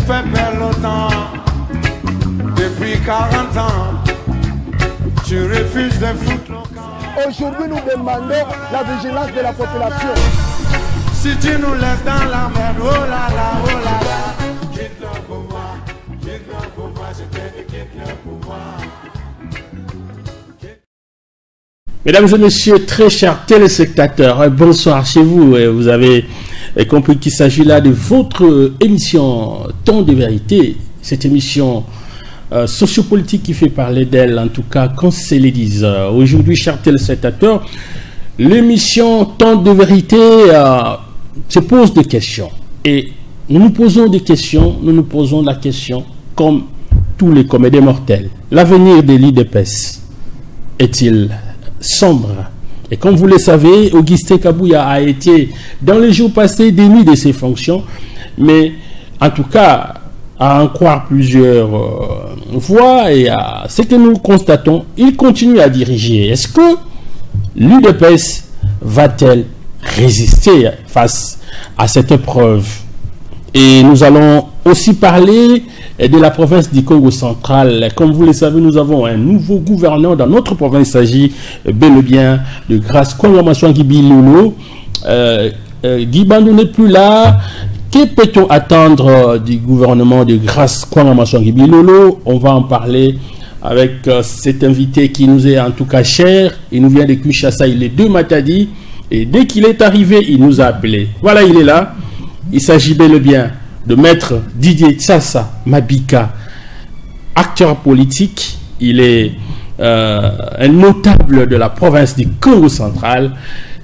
fait perdre le temps. Depuis 40 ans, tu refuses de foutre le camp. Aujourd'hui, nous demandons la vigilance de la population. Si tu nous laisses dans la merde, oh là là, oh là là. Quitte le pouvoir, je te dis quitte le pouvoir. Mesdames et messieurs, très chers téléspectateurs, bonsoir chez vous. Vous avez compris qu'il s'agit là de votre émission Temps de vérité. Cette émission sociopolitique qui fait parler d'elle, en tout cas, quand c'est les 10 heures. Aujourd'hui, chers téléspectateurs, l'émission Temps de vérité se pose des questions. Et nous nous posons des questions, nous nous posons la question comme tous les comédiens mortels. L'avenir de l'IDPS est-il sombre? Et comme vous le savez, Augustin Kabouya a été dans les jours passés démis de ses fonctions, mais en tout cas, à en croire plusieurs voix et à ce que nous constatons, il continue à diriger. Est-ce que l'UDPS va-t-elle résister face à cette épreuve? Et nous allons aussi parler de la province du Congo central. Comme vous le savez, nous avons un nouveau gouverneur dans notre province. Il s'agit bel et bien de Grace Kwangama Gibilolo. Guy Bandou n'est plus là. Que peut-on attendre du gouvernement de Grace Kwangama Gibilolo? On va en parler avec cet invité qui nous est en tout cas cher. Il nous vient de Kinshasa, il est de Matadi. Et dès qu'il est arrivé, il nous a appelé. Voilà, il est là. Il s'agit bel et bien de maître Didier Tsassa Mabika, acteur politique. Il est un notable de la province du Congo central.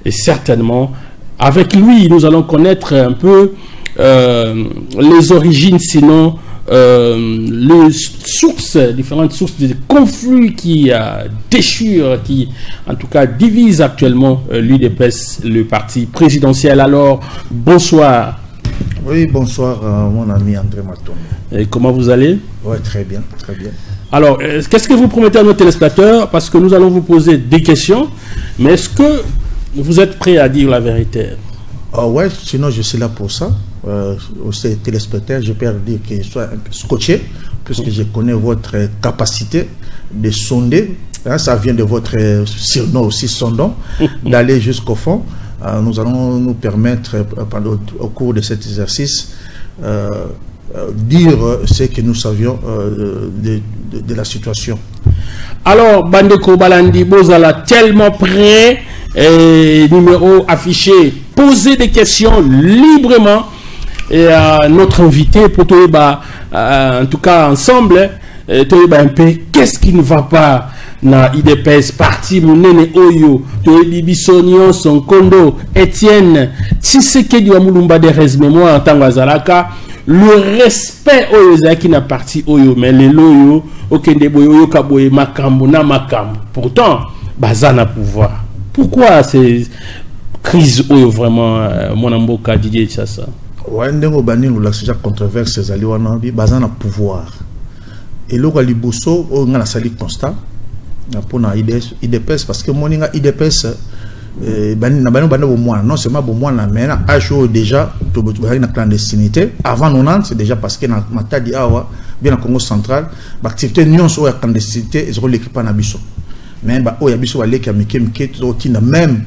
Et certainement, avec lui, nous allons connaître un peu les origines, sinon les sources, différentes sources de conflits qui déchirent, qui en tout cas divisent actuellement l'UDPS, le parti présidentiel. Alors, bonsoir. Oui, bonsoir mon ami André Maton. Et comment vous allez? Oui, très bien, très bien. Alors, qu'est-ce que vous promettez à nos téléspectateurs? Parce que nous allons vous poser des questions, mais est-ce que vous êtes prêt à dire la vérité? Ouais, sinon je suis là pour ça. Aux téléspectateurs, je peux dire qu'ils soient un peu scotchés, puisque je connais votre capacité de sonder. Hein, ça vient de votre surnom aussi, sondant, d'aller jusqu'au fond. Nous allons nous permettre, au cours de cet exercice, dire ce que nous savions de la situation. Alors, Bandeko Balandi Bozala, tellement prêt, numéro affiché, poser des questions librement. Et notre invité, pour toi, en tout cas ensemble, un peu, qu'est-ce qui ne va pas na IDPS, parti Mounene Oyo, Bisonion, Son Kondo, Etienne, Tshisekedi Wamulumba de Resmémoire en Tangazalaka, le respect Oyo qui n'a parti Oyo, mais les Loyo, Okende Boyo, Kaboye, Makambo, na Makambo. Pourtant, Bazana pouvoir. Pourquoi ces crises Oyo vraiment, mon amboka Didier Tsassa? Ouais, ndengo bani nous l'accident controverse ces alliés wanabi bazana pouvoir. Et là liboso on a sali constat pour na IDPS parce que moninga IDPS bani na bani au moins non c'est pas au moins na mena ajo déjà to na clandestinité avant 90 c'est déjà parce que na matadi awa bien na Congo central l'activité union sur la clandestinité ils ont l'équipe na biso mais ba o ya biso ba leki amike mike to tina même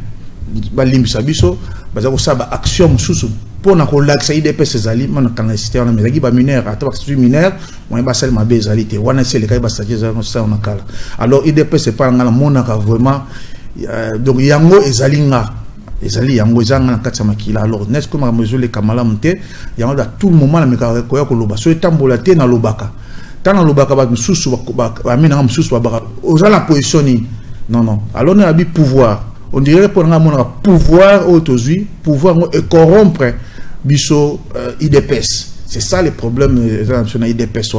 ba limbisa biso baza ko saba action mususu pour na ko laksa IDPS ezali mana clandestinité na mezaki ba mineur ata ba mineur moi ba sel ma bezalité wana c'est le cas ba stagiaire ça on a kala alors IDPS c'est pas ngala mona ka vraiment donc yango ezali nga ezali yango ezanga na kati ya makila alors n'est-ce que ma mesure les kamala mte yango à tout moment na meka ko ya ko loba so etambola te na lobaka tana lobaka ba mususu ba mina mususu ba oza la position non alors on a bi pouvoir. On dirait pour un pouvoir aujourd'hui, pouvoir corrompre biso IDPS. C'est ça le problème de IDPS.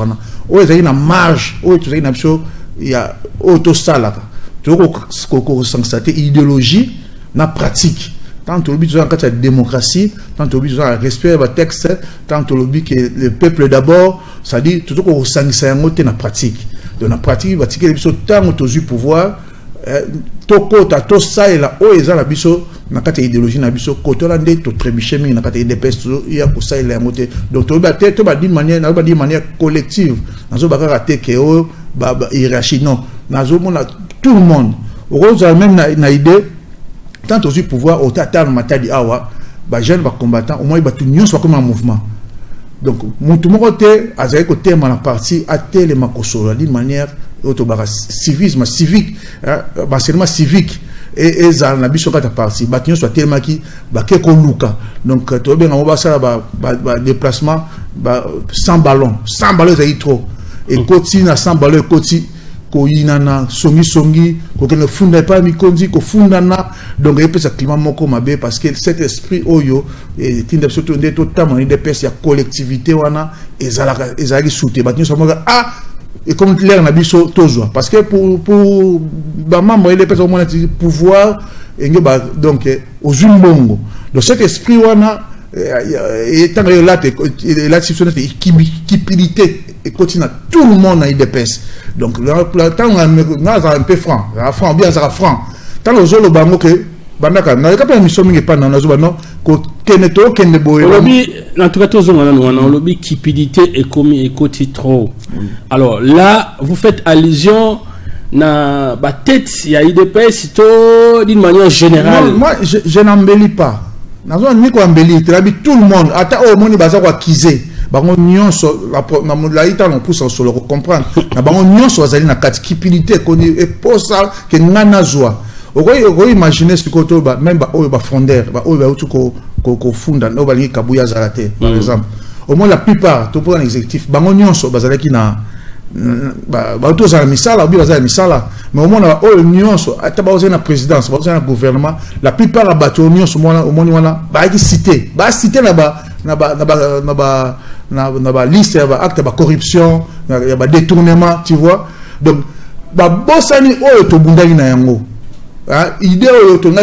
Oh, il y a une marge, oh, il y a une auto-sala. Tu vois que idéologie, na pratique. Tant que la démocratie, tant que le respect des textes, tant que le peuple d'abord, ça dit tout ce qu'on sent na pratique. Dans la pratique, il y a tant que pouvoir. tokota to saela o eza na biso na kati idéologie na biso kotola nde to trébucher mingi na kati DPS ya ko saela ya moté donc to ba d'une manière collective nazo ba raté que o ba hiérarchie non nazo mona tout le monde rose même na idée tant aussi pouvoir au tata na matadi awa ba jeune ba combattant au moins ba tout nyonso comme un mouvement donc mutu moko te azali ko tema na parti atele makosolo d'une manière autobara civisme civique seulement civique et ça na biso kata parti batinyo soit tellement qui ba ke ko luka donc to bien on va ça ba déplacement sans ballon ça trop et koti na sans ballon koti ko inana songi ko ne funda pas mi konzi ko fundana donc il peut ça climat moko mabe parce que cet esprit oyo et tinde surtout nde to tamani de pes ya collectivité wana ezalaki souté batinyo so moka et comme l'air na biso tozwa parce que pour ba membre il peut au moins pouvoir et donc aux umbongo donc cet esprit wana et tant là si c'est équité et continue tout le monde a IDPS donc le temps on a un peu franc bien ça franc tant aux autres bango que bandaka na ka pas mission mingi pa na nazo bano ko keneto kende boye lobby en tout cas tous on a lobby cupidité et commis et côté trop alors là vous faites allusion na ba tête il y a IDPS to d'une manière générale moi je n'embellis pas nazo ni ko embellir tout le monde ata au moni baza ko kize bango nyonso la ita on pousse sur le comprendre na bango nyonso azali na kati cupidité ko et pour ça que ngana joie on imaginer ce que même ba fondeur ba ko funda no ba lingi kabuya zalate par exemple au moins la plupart to pour un exécutif bango nyonso bazalaki na ba to za misala ou bien za misala mais au moins o nyonso ata ba na présidence ba na gouvernement la plupart la bato nyonso au moins wana ba cité na ba liste ya ba acte ba corruption ya ba détournement tu vois donc ba bosani o to bundali na yango idée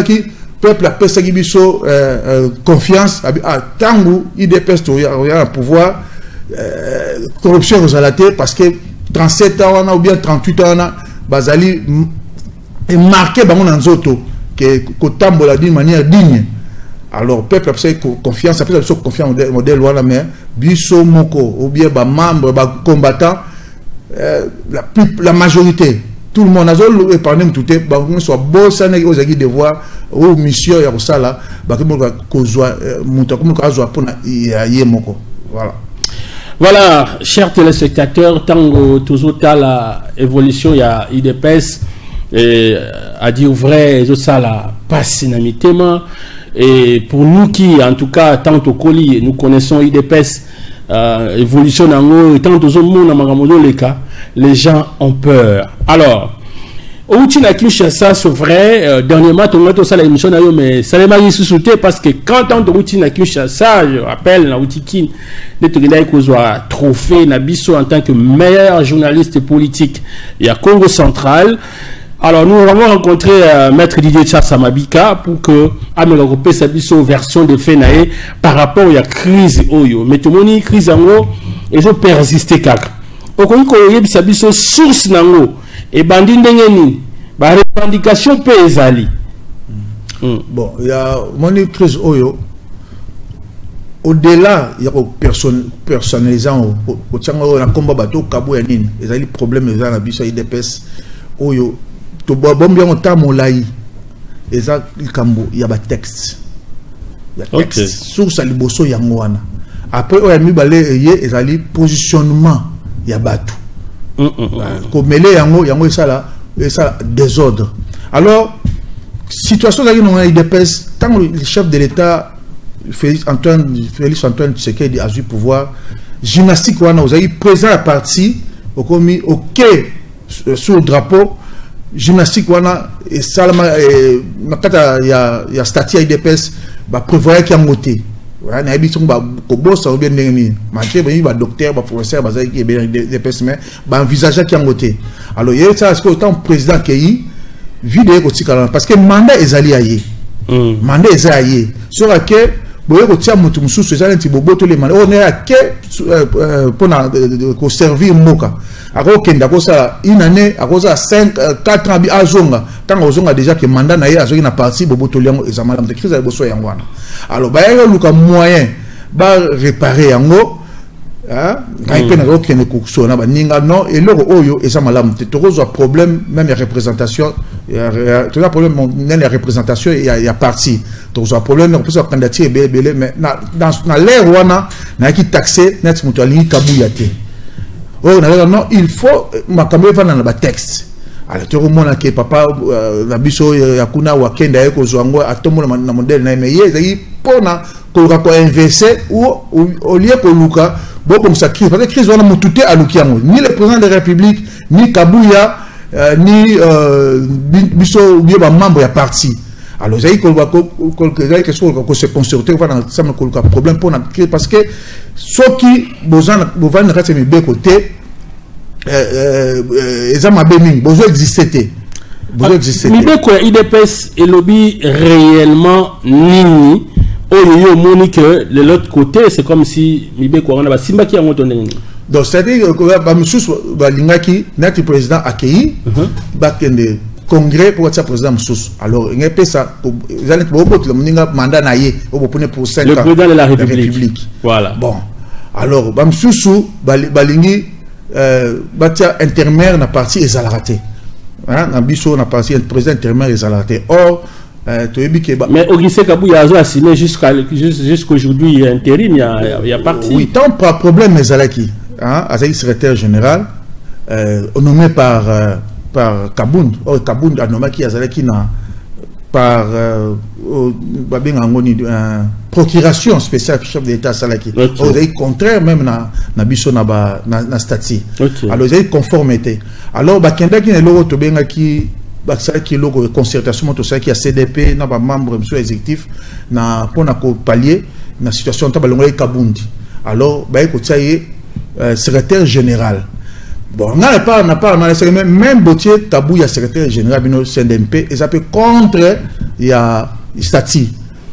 qui peuple a pesé biso confiance tangu IDPS to ya pouvoir corruption aux alaté parce que 37 ans ou bien 38 ans bazali est marqué bango na nzoto que kotambola d'une manière digne alors peuple a pesé confiance après biso confiance modèle wala mais biso moko ou bien ba membre ba combattant la majorité tout le monde a épargné tout est soit beau ça n'est aux aguilles de voir ou mission ya kosala ba ko zwa muta comme ko zwa pona ya moko voilà chers téléspectateurs tango toujours la évolution ya IDPS et à dire vrai ça la passe dynamiquement et pour nous qui en tout cas tant au colis nous connaissons IDPS évolution nango tant au monde na magamodo leka les gens ont peur. Alors, au Tina Kinshasa, c'est vrai, dernièrement, tout le monde a l'émission, mais ça m'a dit sous-sauté parce que quand on est à Kinshasa, je rappelle, na Outikin, les Togolais qui ont trophée Nabiso en tant que meilleur journaliste politique, il y a Congo central. Alors, nous avons rencontré Maître Didier Tchassamabika pour que Améloropé Sabiso version de Fenae par rapport à la crise Oyo. Mais tout le monde crise en haut et je persiste kaka. Au Sabiso source nango et bandit ndengeni ba revendication paysanne. Bon, il y a mon crise Oyo. Au-delà, il y a personnalisant au tchango na combat bateau kabo ya nini. Il y a des problèmes dans la biso IDPS Oyo. To bon bien on t'a molai. Et ça il kambo, il y a ba texte. Il y a texte source aliboso yangoana. Après on a mis balé et ça li positionnement ya batu. Ko mêler yango ça là et ça désordre. Alors situation là non IDPS tant le chef de l'État Félix Antoine Tshisekedi a eu pouvoir gymnastique wana vous avez présent à partie au commis OK sur le drapeau gymnastique wana et salama nakata ya statut IDPS ba prévoir qu'il y a moté voilà na habitude ba ko bossa ou bien ndengeni marché ba docteur ba professeur ba zaki bien IDPS mais ba envisager qu'il y a moté alors il y a ça est-ce que autant président qui vidéo ko tikala parce que mandat ezali aye mandat ezali aye sur que boye ko tia mutu mususu ezali nti boboto le mandat on est à que pour servir moka ako kenda ko ça une année ako ça 4 ans bi azonga tant ozonga déjà que mandat na ye azoki na parti bobo toliango ezamala de crise boso yangwana alors ba yo luka moyen ba réparer yango hein ngaipe na ko kene ko sona ba ninga non et loko oyo ezamala te tozo problème même la représentation tout un problème dans la représentation il y a parti tozo problème on peut se candidater belé mais dans l'air wana na ki taxer net mutu ali kabuyate. Oh, non, il faut makambo va dans le texte. Alors tu remontes que papa la biso yakuna wakenda yeko zwango atomo na modèle na mais yezi pona ko investir ou au lieu ko luka bon comme ça crise parce que crise wana mutute alukiango ni le président de la République ni Kabuya ni biso bien ba membre ya parti. Alors j'ai que se concerter on va dans ça me problème pour parce que ceux qui besoin de rester mes côté ezama beming besoin exister mais quoi IDPS et lobby réellement nini oyo moni que de l'autre côté c'est comme si mibe quoi on a simba qui a monté donc c'est-à-dire que ba mususu ba lingaki notre président accueilli ba kende congrès pour être président mususu alors il y a ça vous allez beaucoup le mandat naie au pour 5 ans le président de la République voilà bon alors ba mususu balingi batia intermaire na parti ezalaraté hein na biso na parti président intermaire ezalaraté or mais Auguste Kabuya a signé jusqu'aujourd'hui il y a intérim il y a parti oui tant pas problème ezalaki hein azali secrétaire général nommé par Kabound Kabound a nommé qui azalaki na par procuration spéciale chef de l'État salaki okay. Contraire même na biso na statut okay. Alors ils conformité alors bakenda ki ne loko to benga ki baksa ki loko concertation to ça qui a CDP na ba membre monsieur exécutif na pona ko pallier na situation ta balongola Kabundi alors ba ko tsaye secrétaire général. Bon, on n'a pas même Botier Tabou, il y a secrétaire général du CNDP, et ça peut contre il y a statut.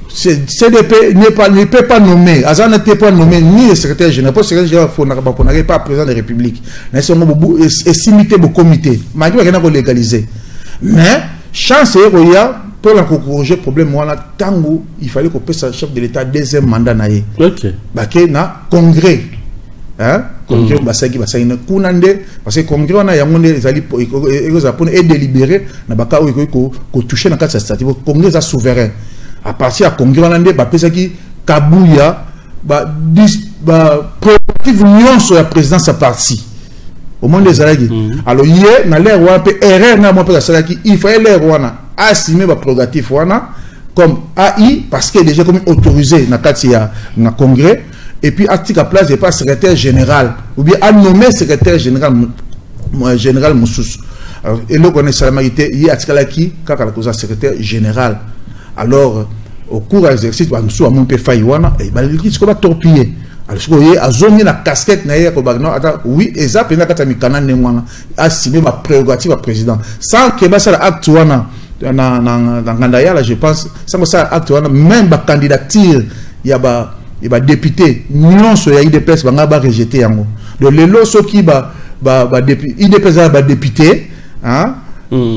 CDP ne peut pas nommer, Azan n'était pas nommé ni le secrétaire général, parce que le secrétaire général n'est pas président de la République. Mais c'est simité au comité, malgré qu'il y a légalisé. Mais, chance il y a pour corriger le problème, il fallait qu'on puisse chef de l'État deuxième mandat. Ok. Na congrès. Hein congrès basaki basaki kunande parce que congrès on a yangonde ezali et délibéré na baka ko toucher na kati statut congrès a souverain à partir à congrès on a ba pesaki Kabuya ba prérogative nyonso ya présidence à parti au monde des alagi alors hier na l'air wa pe erreur na mo pe salaki il fallait l'air wana assumer ba prérogative wana comme AI parce que déjà comme autorisé na kati ya na congrès. Et puis, à la place, il n'y a pas secrétaire général, ou bien à nommer secrétaire général Moussous. Et là, on est salamité, il y a un secrétaire général. Alors, au cours de l'exercice, on a mon peu failli, et il va torpiller. Alors, il y a la casquette, oui, et ça, il y a signé ma prérogative à président. Sans que ça soit acte, dans Gandaya, je pense, sans que ça soit acte, même la candidature, il y a et bah député non sur IDPS va rejeter yango donc les lots qui IDPS va député hein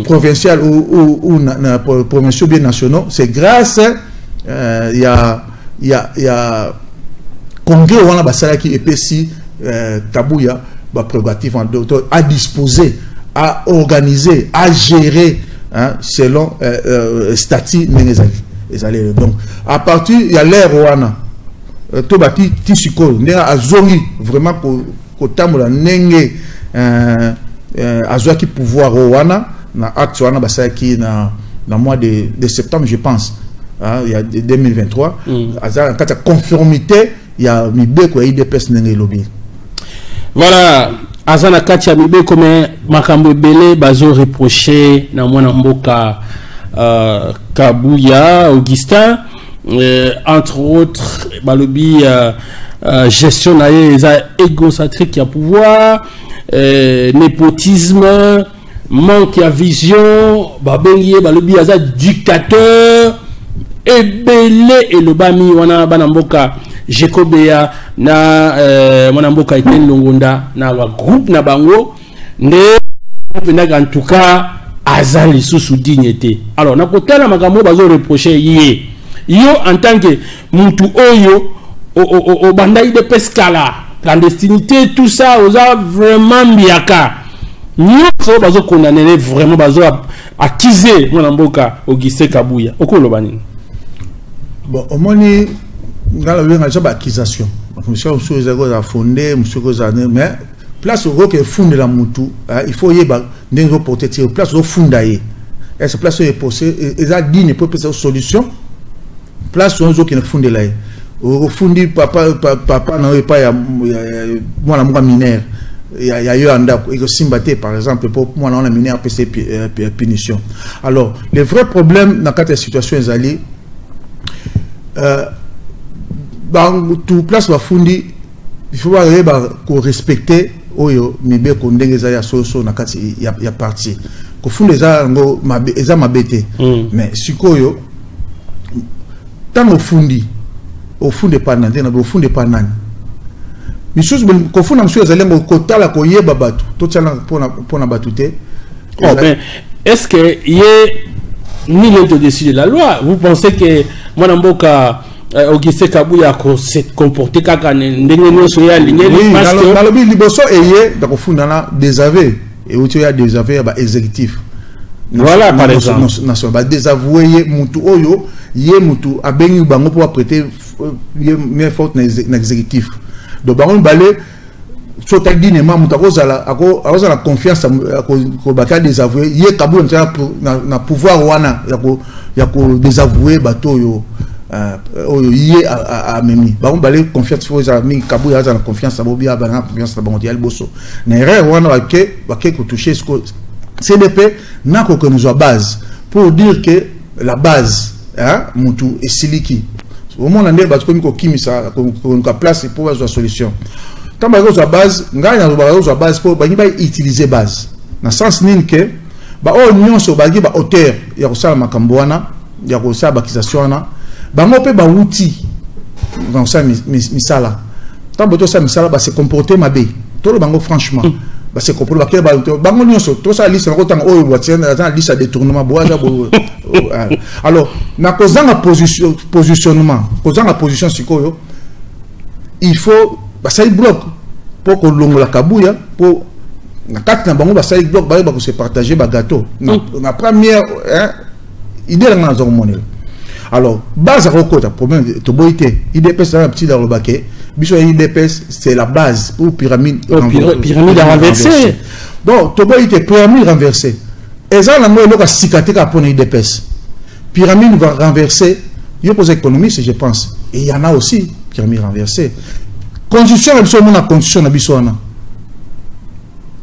provincial ou provinciaux bien nationaux c'est grâce il y a congrès on a basala qui épesi Kabuya ba prérogative à disposer à organiser à gérer hein, selon statut nezali donc à partir il y a l'air wana to bati tisiko ndera azongi vraiment ko tamola nenge azwaki pouvoir wana na acte wana basaki na mois de septembre je pense hein, il y a 2023 azara kata conformité il y a mibeko ya IDPS nenge lobby voilà azana kati ya mibeko mais makambo belé bazo reprocher na mwana mboka Kabuya Augustin entre autres balobi gestion égocentrique à pouvoir népotisme manque à vision babengi balobi aza dictateur ebele et le bami wana banamboka Jekobea na mwana mboka Etienne Longonda na groupe na bango en tout cas azali sous dignité. Alors na côté la makambo bazo reprocher yo en tant que mutu oyo au bandai de pescala clandestinité tout ça oza vraiment biaka nous so bazo condamner vraiment bazo accuser mon mboka Augustin Kabuya okolo bani bon au moins ngala wenga jaba accusation monsieur monsieur zago za fondé monsieur kozane mais place au que fonde la mutu il faut yeba ndengo porter place au fondaye est-ce place est posé et ça dit ne peut pas solution place où qui ne fonde là au fondi papa na pas ya moi la mineur il y a eu un et que Simbaté par exemple pour moi on a mineur PC punition. Alors le vrai problème dans cette situation ezali dans tout place wa fondi il faut ko respecter oyo mibe ko ndenge za ya soso na kati ya parti ko fondi za ngo eza mabete mais sikoyo tango fundi au fond de panane na au fond de panane missus ko funda monsieur zalengo ko tala ko yeba batu to tala pona batute. Oh ben est-ce que ni le de décider la loi vous pensez que mon mboka Augustin Kabuya ko se comporter kaka ndenge nyonso ya ligne parce que dans le bi liboso eye da ko funda na désaveu et où tu as désaveu ba exécutif. Voilà par exemple nation ba désavouer mutu oyo yé mutu abengi bango pour prêter mais faute na exécutif donc bango balé soit dit ma mutu akoza la confiance ko baka désavouer yé Kabuya na pouvoir wana ya ko désavouer bato yo oyo yé a memi bango balé confiance faut za mi Kabuya za la confiance abo bia ba na confiance na bango dial bosso na erreur wana ba ke ko toucher ce que CDP n'a que nous a base pour dire que la base hein mutu et siliki au moment où parce que nous kimisa qu'on place pour avoir solution tant ba zo base ngana ba zo base pour ba utiliser base na sens nin que ba o nyonso ba gi ba auteur ya kosala makambo wana ya kosala bakisation wana ba ngope ba outil dans ça misala tant ba to ça misala ba se comporter mabe to le bango franchement c'est qu'on peut le faire. Tout ça, liste, liste à détournement. Alors, na causant la positionnement, causant la position, il faut, ça y bloque pour que l'on la Kabuya, pour na quatre na ça y bloque, pour se partager le gâteau. La première idée là dans le alors, base à recours, problème de toboité, IDPS c'est un petit dans le baquet. Biso IDPS c'est la base pour pyramide. Pyramide renversée. Donc, toboité pyramide renversée. Et ça, la moelle a cicaté pour IDPS. Pyramide va renverser. Il y a pour l'économie, je pense. Et il y en a aussi pyramide renversée. Constitution, absolument la constitution de Bissouana.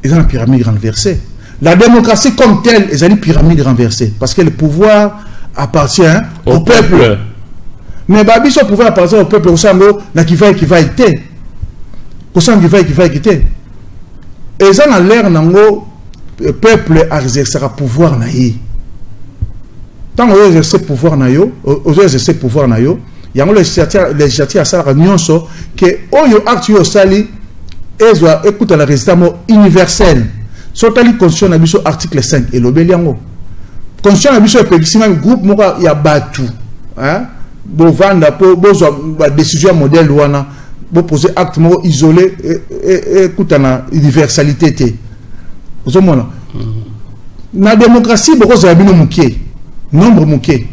Et dans la pyramide renversée. La démocratie comme telle, est une pyramide renversée. Parce que le pouvoir appartient au peuple. Mais Babi, son pouvoir appartient au peuple, au sango, na qui va été. Au sango qui va été. Et ça, dans l'air, le peuple exercera pouvoir na y. Tant qu'on exerce pouvoir na yo, on exerce pouvoir na yo, il y a un législatif à ça, nyonso, que oyo acte yo sali, écoute la résultat universel. Sotali constitution na biso article 5 et l'obéliango. Constitution na biso e groupe moka ya batu, hein? Bo vanda po bozo ba décision modèle wana bo poser acte mo isolé et écoute na universalité té. Vous mona. Na démocratie boko za bino muké, nombre muké.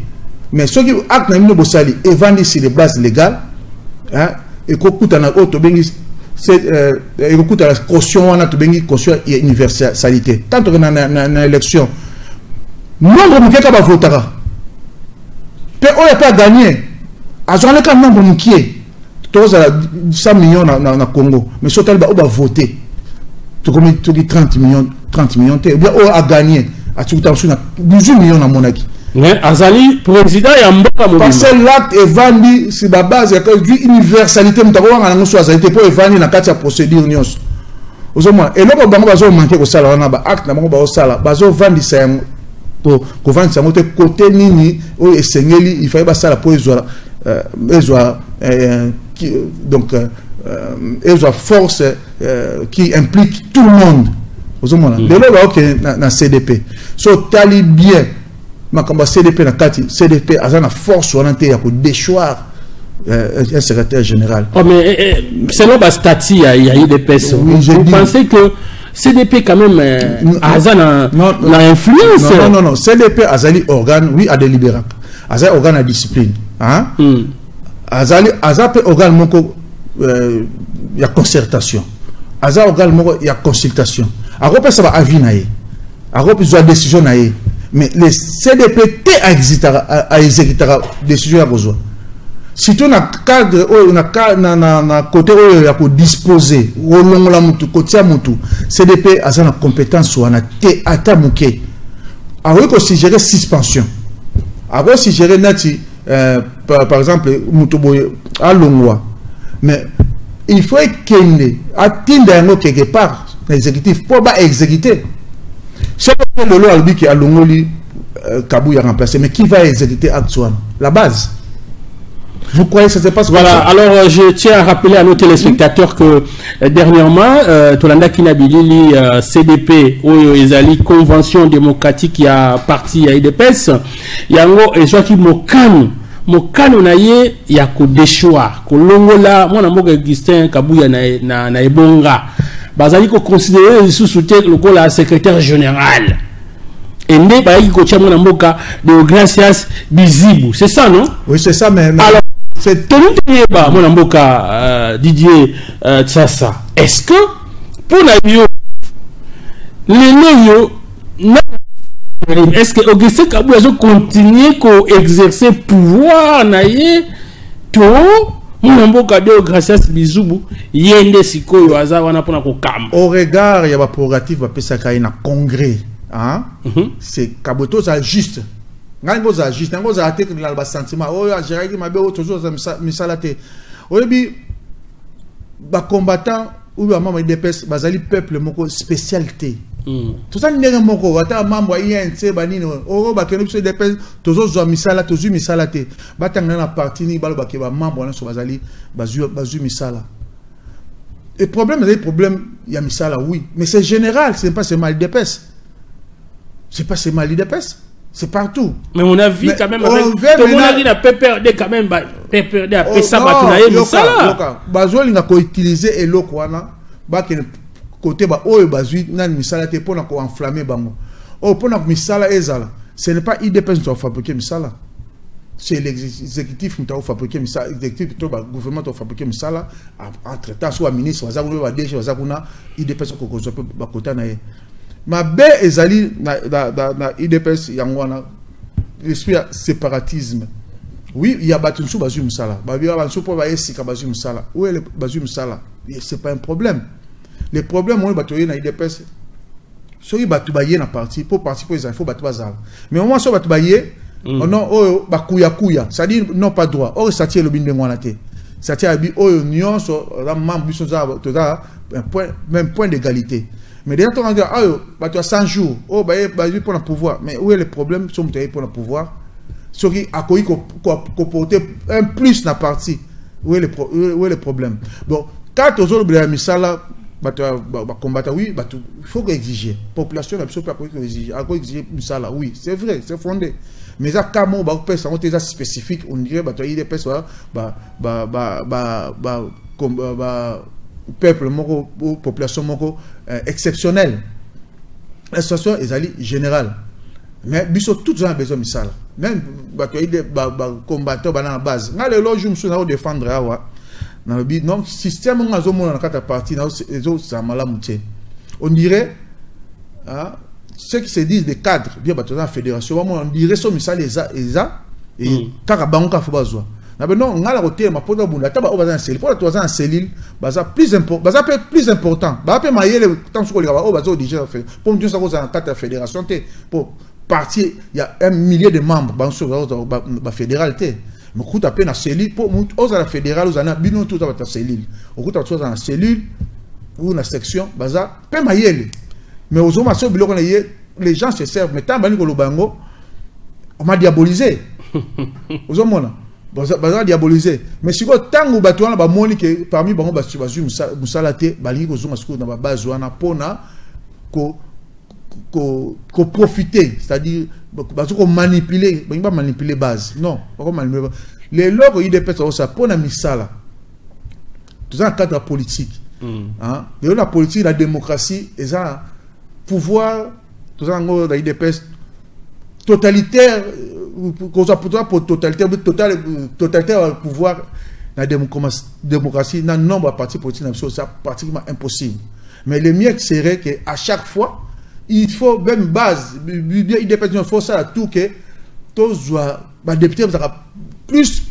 Mais ce qui acte na bino bosali et vandi sur les bases légales, hein? Et ko kutana auto bengi c'est écoute la caution wana to bengi caution et universalité. Tant que na élection nombre muké ka ba votera. On n'a pas gagné. À ce moment-là, nombre moukier. Tous à 100 millions dans Congo. Mais sur tel on va voter. Tu dis 30 millions. On a gagné. À tout temps, 18 millions dans Monaki. Mais Azali, président, il y a un bon parce que l'acte est vendu sur la base de l'universalité. Nous avons une socialité pour vendre la carte de procédure. Et là, on va manquer au salaire. On a acte, on va au salaire. On va vendre ça. Pour vendre ça, côté nini, il fallait ça pour donc force qui implique tout le monde. ozomona lelo ba ok na CDP so tali bien makamba CDP na kati CDP azana force wana te ya ko déchoir un secrétaire général. Oh mais selon la statut il y a IDPS. Vous pensez que CDP quand même azana influence? Non, CDP azali organe oui à délibérer. Azali organe à discipline, hein? Azali organe moko il y a concertation. Azali organe moko il y a consultation. Arope ça va avis naé. Arope soit décision naé. Mais les CDP te à exécuter décision à besoin. Si tu as cadre na côté où il y a pour disposer au long la mutu côté mutu CDP a une compétence ou na te atamuke alors que si gérer suspension alors si gérer nati par exemple mutu boy à longwa mais il faut qu'il atteindre quelque part l'exécutif pour pas exécuter c'est le loi albi qui a longoli Kabou a remplacé mais qui va exécuter actuellement la base. Vous croyez que ça se passe comme voilà, ça? alors je tiens à rappeler à nos téléspectateurs que dernièrement, Tolanda Kinabilili, CDP, Oyo Ezali, Convention démocratique qui a parti à IDPS, Yango et Joachim Mokano naye ya ko déchoir, ko longola, moi na moga Augustin Kabouya na ebonga. Bazali ko considérer sous soutien le la secrétaire général. Et ne ba ko tia mona mboka de Gracias Bizibu. C'est ça non? Oui, c'est ça mais alors c'est tenu mon amboka Didier Tsassa. Est-ce que pour la yo les noyo est-ce que Augustin Kabou a continué à exercer pouvoir naie to mon amboka de Gracias Bizubu yende sikoyo aza wana pona ko kamba au regard il y a pas prérogative pesa kai na congrès hein c'est Kaboto ça juste ngango za juste ngango za ate na ba sentiment oh ya géré mabe o toujours za misalate oyebi ba combattant ou ba membre IDPS bazali peuple moko spécialité tout ça ndenge moko ata membre INC ba nini o ba keno biso IDPS toujours zo misala toujours misalate batanga na parti ni balo ba ke ba membre na so bazali bazu misala et problème il y a misala oui mais c'est général c'est pas seulement IDPS c'est pas seulement IDPS. C'est partout. Mais on a vu quand même avec tout le monde a dit la PPRD quand même PPRD a fait ça batunaye misala. Bazo linga ko utiliser eloko wana ba ke côté ba oyo bazui nan misala te pona ko enflammer bango. Oh pona misala ezala. Ce n'est pas IDPS qui a fabriqué misala. C'est l'exécutif qui a fabriqué misala, l'exécutif to ba gouvernement a fabriqué misala entre temps soit ministre wazaku ba DG wazaku na IDPS ko ko ba kota na ye. Ma bé ezali na IDPS yangwana l'esprit séparatisme. Oui, il y a battu sous bazu musala. Babi ba sous pour ba esika bazu musala. Où est le bazu musala? C'est pas un problème. Le problème on batoyer na IDPS. Soki batu baye na parti pour parti pour les infos batu bazala. Mais au moins so batu baye non oh bakuya ça dit non pas droit. Or ça tient le bin de ngwana te. Ça tient abi oh union so la membre biso za to da même point d'égalité. Mais déjà, on a dit, ah, tu as 100 jours, oh, bah, pour le pouvoir. Mais où est le problème? Si on pour le pouvoir, ce qui a porté un plus dans la partie. Où est le problème? Bon, quand tu as dit, bah, misala, bah, combattre, oui, bah, il faut exiger. Population, la personne peut exiger. À quoi exiger misala? Oui, c'est vrai, c'est fondé. Mais ça, quand on va faire ça spécifique, on dirait, bah, tu as des personnes, peuple moko ou population moko exceptionnelle. La situation est allée générale. Mais biso tout ont besoin de ça. Même combattants dans la base. Na le logis nous na défendre awa. Na le but non système on a zo mona na kata parti na les autres ça mala muté. On dirait ceux qui se disent des cadres bien bato na fédération on dirait so misala eza et kaka banka faut bazwa. Non, on a la route, ma pote bunda, taba obaza en cellule, pour la en cellule, baza plus important, baza plus important, baza mailler le temps sur le gars, oh baza déjà fait, pour nous ça cause en quatre fédération pour partir, il y a 1 millier de membres, baza sur la fédéralité, mais coûte à peine la cellule, pour nous aux la fédérale, aux ana binon tout à la cellule, au coûte à chose en cellule ou la section, baza peine mailler, mais aux hommes sur biloko les gens se servent, mais tant bani ko lobango, on m'a diabolisé, aux hommes baza diabolisé mais si tant bato wana ba moni que parmi bango basu musalate balingi kozonga siko na base wana pona profiter, c'est-à-dire qu'on manipuler, on va manipuler base. Non, pas manipuler. Les logs IDPS ça pour la misala. Tout ça en cadre politique. Hein? La politique, la démocratie, et ça pouvoir, tout ça en la IDPS totalitaire, pour totalitaire pouvoir la démocratie, dans nombre de partis politiques, c'est pratiquement impossible. Mais le mieux serait qu'à chaque fois, il faut même base, il faut ça tout que tous les députés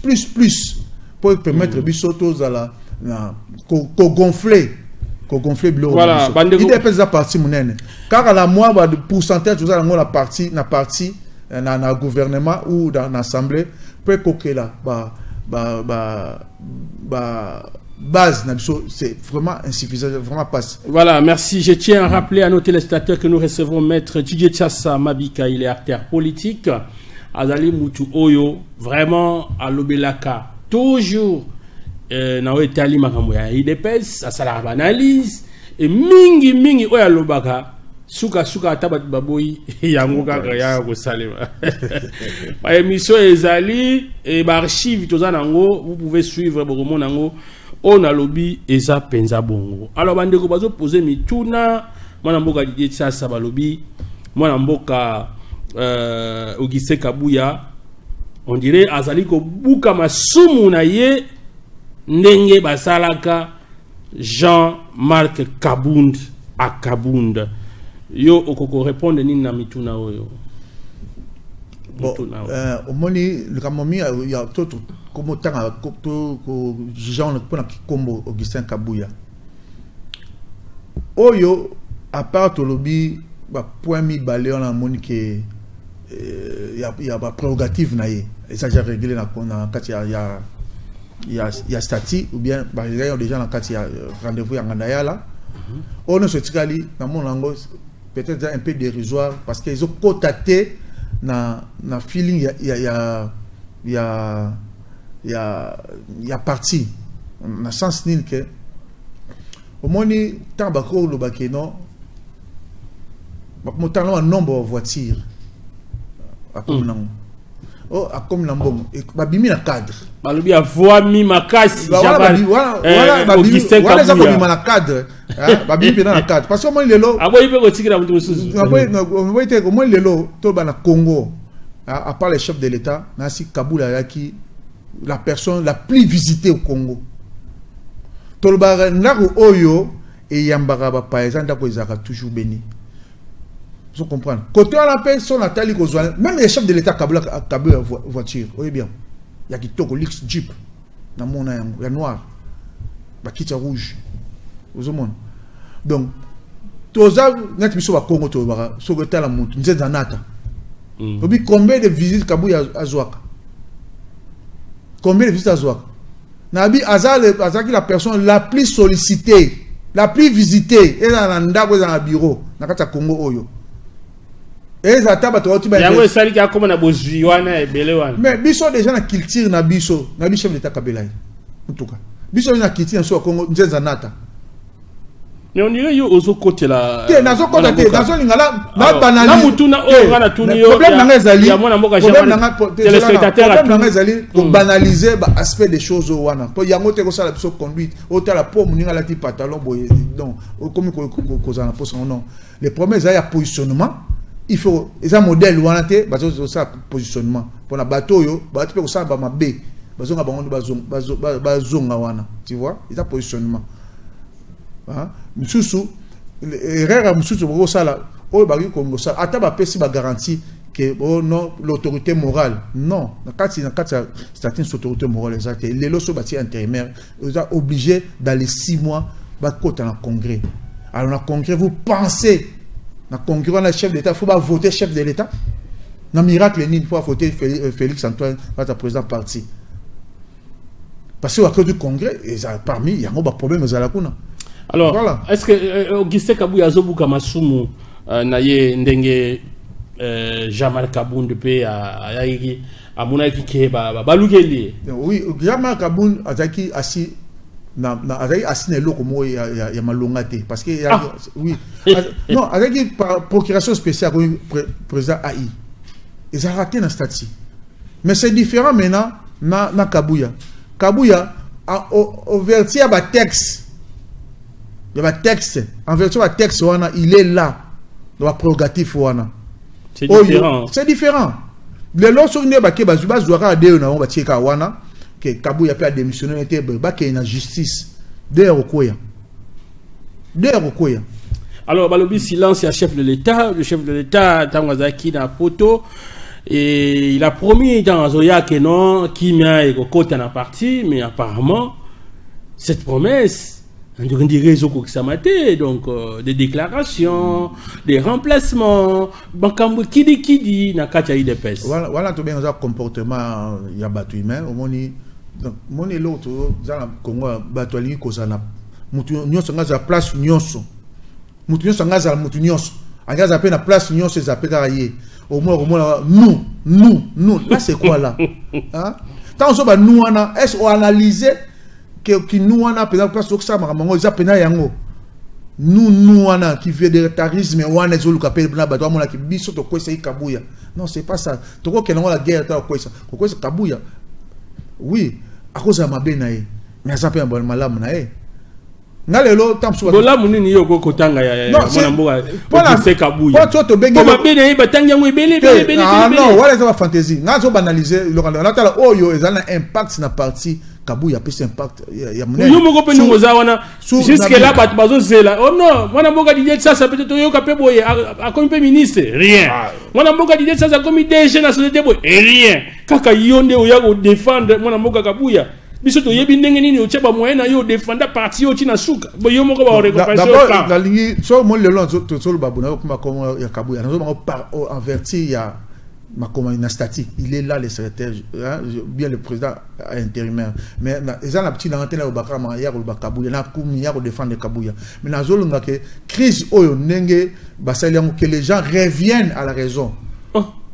plus pour permettre tous à la gonfler bureau. Voilà, il dépend de la partie monnaie. Car la moins de pourcentage de la partie dans le gouvernement ou dans l'assemblée peut coquer là base, c'est vraiment insuffisant, vraiment pas. Voilà, merci. Je tiens à rappeler à nos téléspectateurs que nous recevons Maître Didier Tchassa Mabika, il est acteur politique. Azali Moutou Oyo, vraiment à l'Obelaka, toujours na Etali Makamoya, il dépêche, à sa analyse, et mingi Oya Lobaka, suka tabat baboy, yango kaka ya ko salema. Ba émission ezali et ba archive tozanango, vous pouvez suivre beaucoup nango. On a lobby eza penza bongo. Alors bandeko bazo poser mituna mwana mboka Didier Tchassa balobi mwana mboka Augustin Kabuya on dirait azali ko buka masumu na ye ndenge basalaka Jean-Marc Kabund a Kabund. Yo okoko répondre nini na mituna oyo. Bon, au moni le kamomi il y a tout comme autant Jean Combo Augustin Kabuya. Oyo à part le lobby point mi balé on a moni que il y a pas prérogative naie et ça j'ai réglé dans quand il y a statut ou bien il déjà dans quand il y a rendez-vous à Ngandaya là on se tikali dans mon langue peut-être un peu dérisoire parce qu'ils ont contacté na feeling il y a parti na sens nil que au moins tant bako le bakeno montant un nombre de voitures à comme non oh à comme nambom et babimi na cadre balobi a voix mi makasi voilà babimi voilà ça comme na cadre babimi dans la cadre parce que moi il est là aboyi pe ko tikira mutu mususu aboyi te ko moi il est là to ba na Congo à part le chef de l'État nasi Kabula yaki la personne la plus visitée au Congo tolba ndako oyo et yambara ba par exemple ndako ezaka toujours béni. Vous comprenez. Côté à la paix, son Nathalie Kozouane, même les chefs de l'État Kabula voiture, oui bien. Il y a qui toque l'X Jeep, dans mon il y a noir, il y a rouge. Vous comprenez. Donc, tous ça, net mission à Congo, sur le terrain, nous sommes en Nata. Combien de visites Kabula à Zouaka? Combien de visites à Zouaka? Nabi Azal qui la personne la plus sollicitée, la plus visitée, et dans le bureau, dans le Congo Oyo. Et ça tape toi tu vas mais biso déjà na culture na biso chef d'État Kabila en tout cas biso na culture sur Congo nzanata mais on dirait yo ozo côté là nazo côté nazo lingala na banali na mutuna o ngana tuni yo problème na ngezali ya mwana mboka téléspectateur na ngezali pour banaliser ba aspect des choses wana pour yango te ko sala biso conduite otala po muninga la ti pantalon boye donc comme ko za na poste non les problèmes il y a positionnement. Il faut un modèle ou un positionnement pour la bateau yo bateau ça ba mabe bazonga bango bazonga wana tu vois il a positionnement hein mususu erreur mususu boko sala o ba ko ça ata ba pesi ba garantie que oh non l'autorité morale non na statut autorité morale exact les loso bati intérimaire vous êtes obligé d'aller 6 mois ba côté dans congrès alors dans congrès vous pensez na concurrent le chef d'État, il faut pas voter chef de l'État. Dans miracle, il faut voter Félix Antoine, votre président parti. Parce que à cause du congrès, parmi, il y a un problème aux Alakuna. Alors, voilà. Est-ce que Augustin Kabuya Zobuka Masumu naye ndenge Jean-Marc Kabund pe à Monaiki Keba Balugeli? Oui, Jean-Marc Kabund a assis avec assigné l'eau comme il y a malongate parce que oui non avec par procuration spéciale comme président AI ils ont raté dans statut mais c'est différent maintenant na Kabuya au vertu il y a texte en vertu de texte il est là dans la prérogative c'est différent c'est différent les lois sont nées baké bazuba zouara de na on va tirer kawana que Kabuya peut démissionner était baké na justice d'ailleurs koya alors balobi silence le chef de l'État Tangwazaki na poto et il a promis dans Zoya que non qui m'a et côté na parti mais apparemment cette promesse on dirait donc des déclarations, des remplacements, qui dit na katia IDPS. Voilà tout bien un comportement il y a battu humain au moni donc moni l'autre dans le Congo battu ali kozana mutu nyonso ngaza place nyonso mutu nyonso ngaza mutu nyonso angaza pe na place nyonso ezapeka yé au moins nous là c'est quoi là hein tant on va nous est-ce on analyser que nous on a peut-être pas ça mamango ils appellent yango nous on a qui fait des tarisme on a zolu kapel bna bato amona ki biso to kwesa Kabuya non c'est pas ça to ko kenango la guerre ta kwesa Kabuya oui à cause de ma benae mais ça peut un bon malamu na ngalelo tamso bola munini yo ko tanga ya mona mboga c'est Kabuya pas to benga ma benae batanga yango ebele non wala ça va fantaisie ngazo banaliser le randala oyo ezana impact na partie Kabuya peut impact ya munene yo moko pe ngoza wana jusque là bat bazo zela oh non mwana mboga dit ça peut-être yo ka pe boye a comme ministre rien mwana mboga dit ça comme DG na société boye rien kaka yonde oya ko défendre mwana mboga Kabuya biso to yebi ndenge nini ocheba moyena yo défendre parti yo tina suka bo yo moko ba récompenser d'abord la ligne so mo le long to le babuna comme ya Kabuya nazo par enverti ya Makoma na statique il est là le secrétaire bien le président intérimaire mais ils ont la petite antenne au Bakama ya ko Kabuya na kumi ya ko défendre Kabuya mais na zolunga que crise oyo ndenge basaliango que les gens reviennent à la raison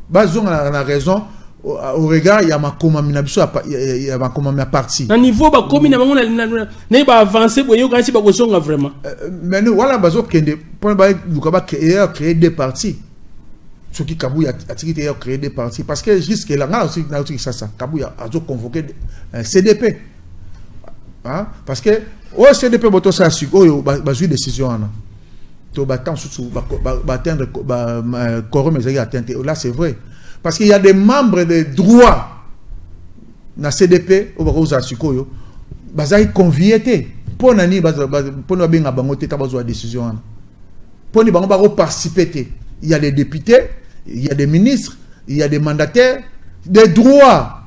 bazonga na raison au regard il y a Makoma minabiso il y a Makoma ma parti na niveau ba komi na bango na ba avancer boyo kansi ba kosonga vraiment mais nous voilà bazo kende pour ba lukaba créer des partis ce qui Kabuya a créé des partis parce que jusque là on a aussi ça Kabuya a convoqué CDP hein parce que au CDP boto ça su oyo ba jouer décision ana to ba temps sous ba atteindre quorum ezali atteinte là c'est vrai parce qu'il y a des membres de droit na CDP au ba za sikoyo bazai convié pour nani pour no benga bango te ta ba jouer décision ana pour ni bango ba participer il y a des députés, il y a des ministres, il y a des mandataires, des droits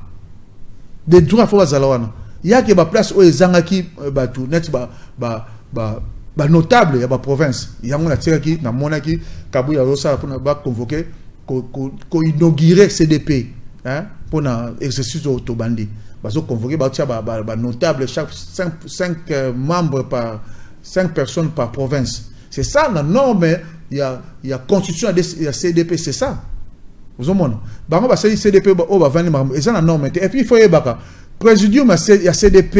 faut bazalawana. Il y a que ba place où ezangaki ba tout net ba notable ya ba province. Il y a mon atiraki na monaki Kabuya rosa pour ba convoquer ko inaugurer CDP hein pour na exercice autobandi. Bazo convoquer ba tia ba notable chaque 5 membres par 5 personnes par province. C'est ça la norme. Il y a constitution il y a CDP c'est ça vous avez bah on CDP on va venir et ça la norme et puis il faut y baka présidium il y a CDP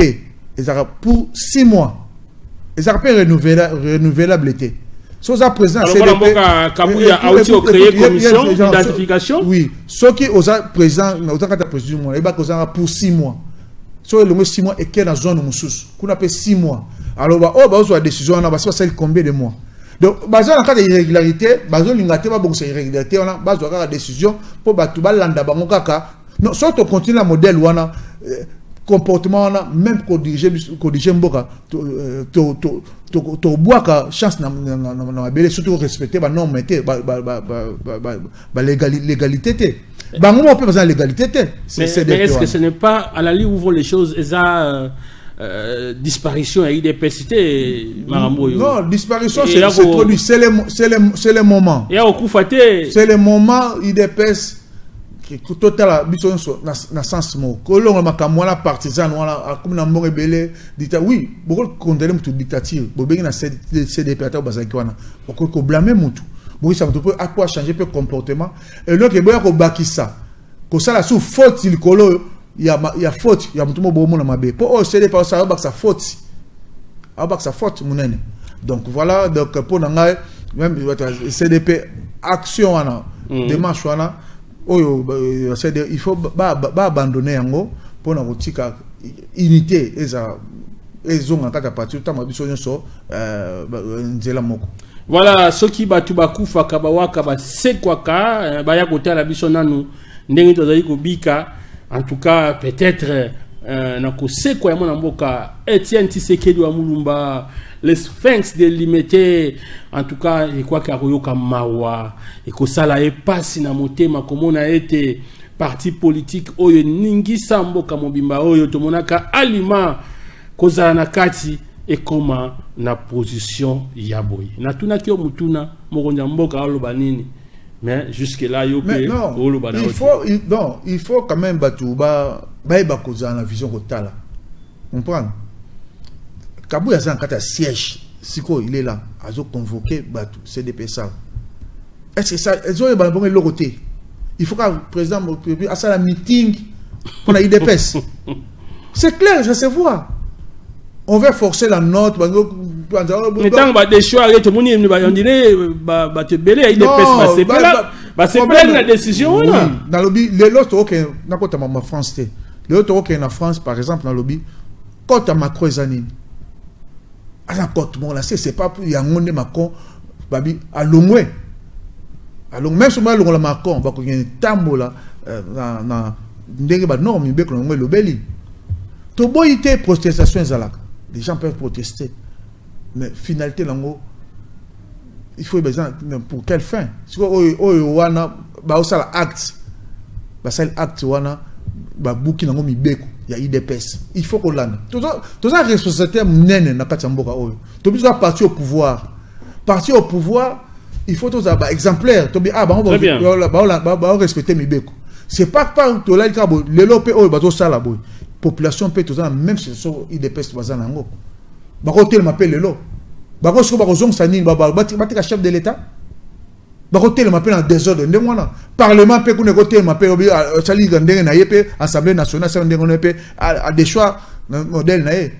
et ça pour 6 mois et ça peut renouvelable été so ça président CDP Kabuya a aussi créé commission d'identification oui ce qui aux président autant que présidium et baka pour 6 mois so le 6 mois et quelle la zone mususu qu'on appelle 6 mois alors bah on va décision on va faire combien de mois. Donc, basé en cas d'irrégularité, basé l'inglaté va bon c'est irrégularité, on a basé la décision pour battre landa bango kaka. Non, soit on continue la modèle ou on a comportement on a même corriger mboka to bois ka chance na belle surtout respecter ba norme ba légalité té. Bango on peut passer légalité té. Mais est-ce que ce n'est pas à la ligne où vont les choses disparition et idépacité Maramboyo. Non, disparition c'est le moment. Et au coup faté. C'est le moment idépace qui total biso na sens mo. Kolongo makamwana partisan wala comme na mo rebelle dita oui, beaucoup condamner mutu dictature. Bobengi na CDP ata bazaki wana. Ko blâmer mutu. Bon ça peut à quoi changer peu comportement et donc boya ko bakisa. Ko sala sous faute il kolo il y a faute il y a mutumo bomo na mabe po o cede pa ça ba sa faute abak sa faute munene. Donc voilà, donc pour nangai même CDP action wana démarche wana oyo il faut abandonner yango pour na kotika unité ezonga kata parti tama biso nyonso nzela moko. Voilà, ceux qui batu bakufa kabawaka ba sekwaka baya kotala biso nanu ndenge tozali kobika. En tout cas, peut-être na kosekwa ya mwana mboka Etienne Tshisekedi wa Mulumba, les Sphinx de limité. En tout cas, je crois que Aroyoka Mawa et que ça la passe na motema comme on a été parti politique oyo ningi samboka mobimba oyo tomonaka aliment kozala na kati et comment na position ya boy. Na tunaki o mutuna mokonja mboka aloba nini. Mais jusque-là, il faut quand même batouba la vision totale. On prend. Kabou a un siège. Siko, il est là. Il a convoqué Batou, CDP ça. Est-ce que ça, ils ont bon le côté. Il faut que le président a ça la meeting pour la IDPS. C'est clair, ça se voit. On veut forcer la note. Mais tant que des choix, on dirait te belé c'est plein la décision. Dans le lobby, les autres qui sont en France, les autres qui sont en France, par exemple, dans le lobby, quand tu as Macron et Zanine, c'est pas pour y avoir Macron à Longwe. Même si on a Macron, on va qu'il y ait un tambour là, dans une norme, il y a un lobby. Tu as été protestation, les gens peuvent protester. Mais finalité, il faut pour quelle fin? Si on a un acte, il y a IDPS. Il faut qu'on l'ait. Tout ça, responsabilité, tout ça, parti au pouvoir. Parti au pouvoir, il faut tout ça, exemplaire. On va respecter mes bécos. C'est pas par tout là, les lopés, la population peut tout ça, même si ce sont IDPS, Barotel m'appelle le Barosko Barozong Sani, Batika chef de l'État. Barotel m'appelle en désordre. Parlement peut qu'on écoute m'appelle Sali Gandeng Nayepe, Assemblée nationale, à des choix modèles naïe.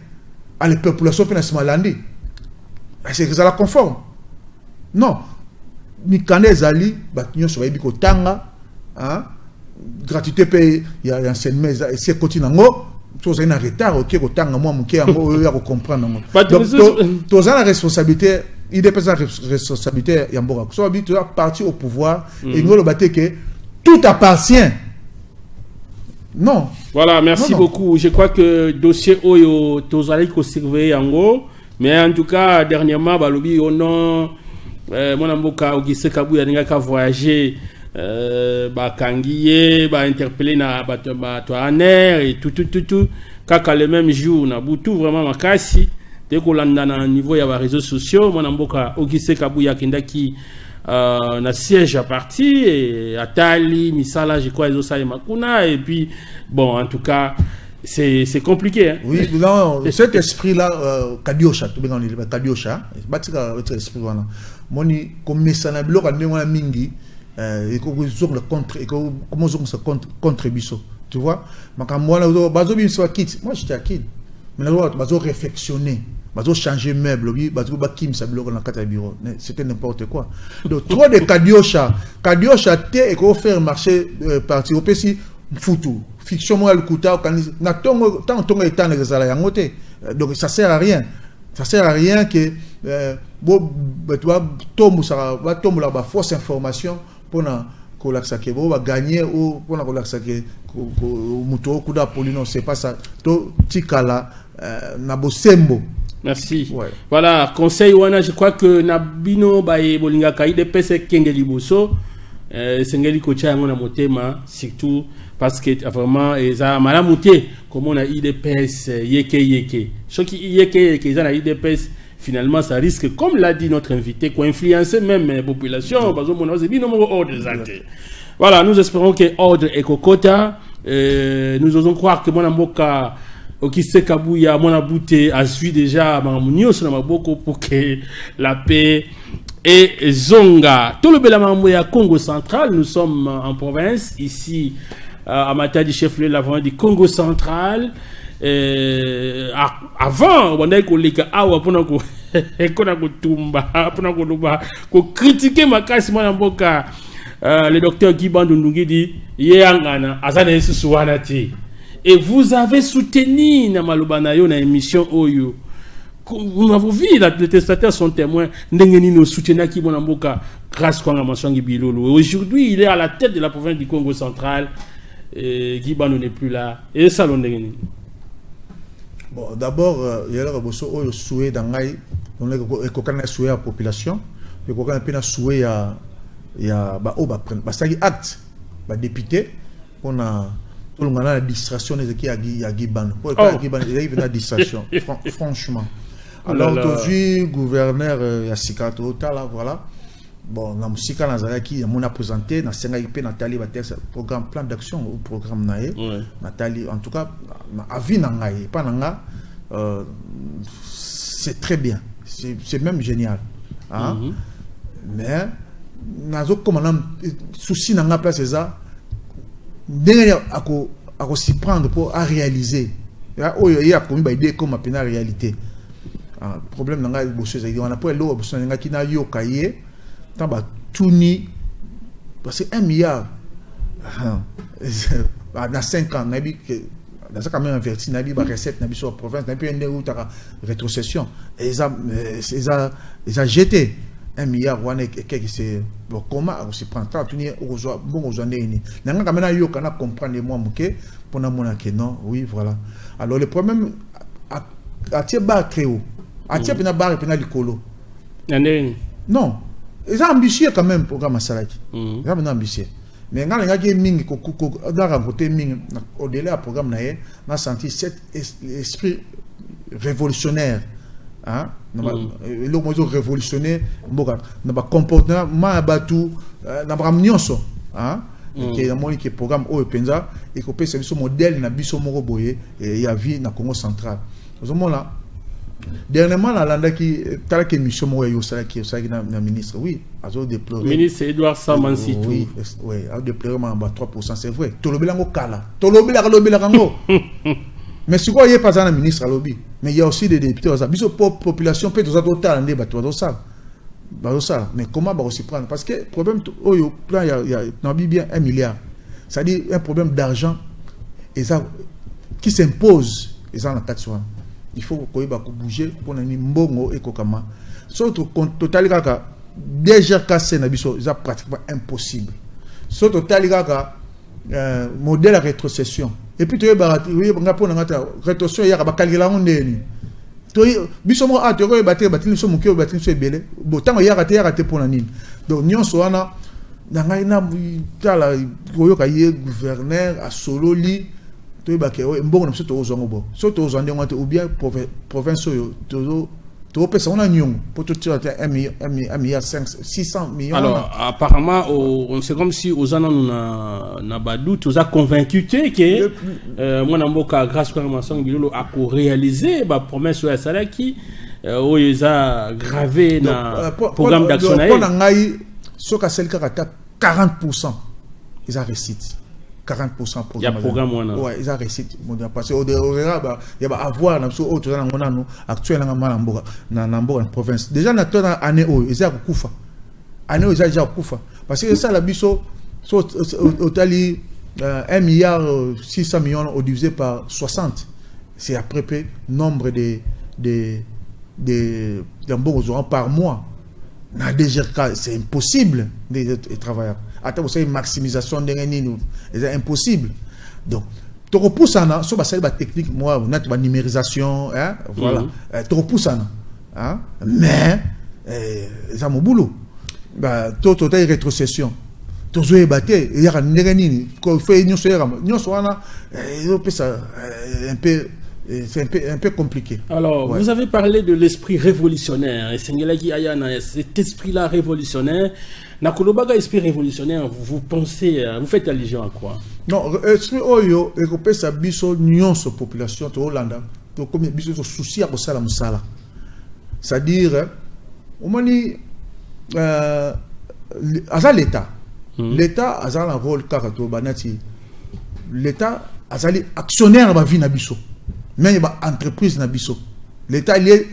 À la population peut se malandi. C'est que ça la conforme. Non. Mikane Zali, Batinyo Soaïbi Kotanga, gratuité paye, il y a un seul mais c'est continent. Tous en retard, ok, autant moi mon cœur, on comprendre. Donc, tous la responsabilité, il dépend de la responsabilité. Yambora, soit habitué à partir au pouvoir et nous le battre que tout appartient. Non. Voilà, merci beaucoup. Je crois que dossier Oyo, tous allez surveiller en gros, mais en tout cas dernièrement, balobi au nom, mon amboka Ogise Kabouya n'enga qu'à voyager. Kangiye interpellé na aner et tout kaka le même jour na butu vraiment makasi dès qu'on landa na niveau ya réseaux sociaux mon amboka Ogise Kabouya kindaki na siège à parti et atali misala je crois ils ça makuna et puis bon en tout cas c'est compliqué hein? Oui non cet esprit là Kadiosha tout bien on dit Kadiosha batika votre esprit voilà moni comme mesana bilo ka ndengwa mingi et comment contre Bisso, tu vois? Moi, j'étais à Kid. Mais là, je réflexionner, je changer meuble, c'était n'importe quoi. Donc, trop de Kadiosha, et qu'on fait marcher parti au PC, foutu, fiction, moi, le couteau, donc ça sert à rien. Ça sert à rien que tombe la fausse information pour gagner ou pour non c'est pas ça. Merci. Ouais. Voilà, conseil wana je crois que Nabino baye bolinga kaide pese kengeli boso sengeli kocha ngona motema surtout parce que vraiment eza malamuté comme on a IDPS yeke ce qui yeke za na IDPS finalement ça risque comme l'a dit notre invité qu'on influencer même la population parce que mon c'est bien ordre des actes. Voilà, nous espérons que ordre et kokota nous osons croire que mon amboka Ogise Kabouya mon abouté a suivi déjà mamunio sur maboko pour que la paix et zonga tout le belamamboya Congo central nous sommes en province ici à Matadi chef-lieu du Congo central avant on a koleka awa pona ko ekona ko tumba pona ko luba ko critiquer makasi mwana mboka le docteur Guy-Bandou Ndungi dit yangana azana suwana ti et vous avez soutenu na malobana yo na émission Oyo. Vous avez vu, les testateurs sont témoins. Ndengeni nous soutient qui bon mboka grâce à Maswangi Bilolo. Aujourd'hui, il est à la tête de la province du Congo central. Guy-Bandou n'est plus là. Et ça, l'Ondengeni. Bon, d'abord, il y a le souhait d'Angaï. On a souhait à la population. Il y a souhait à acte. Député. On a tout le monde a la distraction qui a Guy-Bandou. Il y a une distraction. Franchement. Alors aujourd'hui, gouverneur Yassika là, voilà. Bon, la musique qui a présenté, na senga IP Nathalie Batex programme plan d'action ou programme naé. Nathalie, en tout cas, avis nangaye, pas nanga, c'est très bien, c'est même génial. Hein? Mais nazo comme on souci nanga place c'est ça. Derrière à s'y prendre pour à réaliser. Il y a comme une idée comme à réalité. Le problème dans on a pas l'eau qui n'a eu au cahier tant tout ni parce que 1 milliard dans 5 ans dans quand même inverti nabi ba recette nabi sur province nabi une rétrocession et ils a jeté 1 milliard wana quelque c'est bon comment on se prend tant tout ni bon aux années ni nanga quand même yo kana comprendre moi muke pour na mona que non oui voilà alors le problème à tieba créo à tieba barre pena likolo non ils ont ambitieux quand même programme Salaki ils ont ambitieux mais quand les gars mingi dans côté mingi au-delà du programme naé on a senti cet esprit révolutionnaire hein le mot révolutionnaire mboka na ba comportement abatu na ba nyonso hein qui est mon programme au penza et que c'est ce modèle na biso moko boye et ya vie na Congo central au moment là dernièrement la landa qui tala que mission mo yo sala qui na ministre oui azo déplorer ministre Edouard Samansi oui oui a déplorer ma 3% c'est vrai tolobela ngo kala tolobela ngo mais si quoi y est pas un ministre à lobby mais il y a aussi des députés biso population peut tout ça total ndé bato ça mais comment va aussi prendre parce que problème oyo plan il y a dans bien 1 milliard ça dit un problème d'argent et ça qui s'impose et ça en taxe il faut qu'on bouger pour nani mbongo et kokama surtout total kaka déjà cassé na biso c'est pratiquement impossible surtout total kaka modèle rétrocession et puis tu oui nga pona ngata rétrocession ya ba calculer ngondeni to biso mo a to ko batili so muke batili so ebele bo tango ya raté pona nini donc nyonso wana na ngai na tala koyoka ye gouverneur a sololi to ba ke mbongo na to ozongo bo so to ozande ngate ou bien province yo to pesa on a nyong pour tout tirer 1 milliard 600 millions. Alors apparemment c'est comme si aux anons na badou tous a convaincu que moi namboka grâce à Maswangi Bilolo a réalisé ba promesse ya Salaki où ils a gravé na programme d'action na pour ngai soka selka 40% ils a récite 40% il y a programme ouais ils a récite parce que il y a avoir na so autre na ngona actuellement na mboka na province déjà na tona année o ils a kufa année o déjà kufa parce que ça la biso so totali 1 milliard 600 millions au divisé par 60 c'est à peu près nombre de mbongo par mois na DGK c'est impossible de travailler. Attends, vous savez, maximisation de nous, c'est impossible. Donc, tu repousses ça, sur la technique, moi, on a la numérisation, hein, voilà. Tu repousses ça, hein, mais, ça mon boulot. Bah, tu as une rétrocession. Tu as une bataille, il y a un nérénine, quand on fait une chose, c'est un peu compliqué. Alors, ouais. Vous avez parlé de l'esprit révolutionnaire. Et cet esprit-là révolutionnaire, Nakolobaga, esprit révolutionnaire, vous pensez, vous faites allusion à quoi? Non, esprit oyo, et que ça biso nuance sur population de Hollande, donc comme biso sur souci à ça la musala. C'est-à-dire, on m'a dit, à l'État, l'État a un rôle carato banati, l'État a un actionnaire dans la vie nabiso. mais il y a une entreprise na biso. L'État il est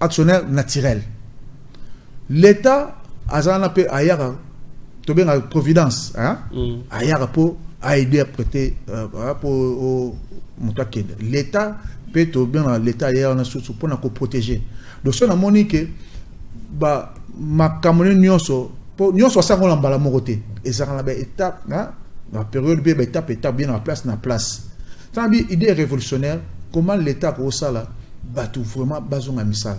actionnaire naturel. L'État azana pe ayara to bien la providence hein ayara pour aider à prêter pour montaken. L'État peut to bien l'État ayara na sous pour na ko protéger. Donc ça na monique ba makamone nyonso pour nyonso ça on mbala mokoté et ça la étape hein la période be étape bien en place. Ça bi idée révolutionnaire comment l'État ko ça là ba tout vraiment bazonga misala.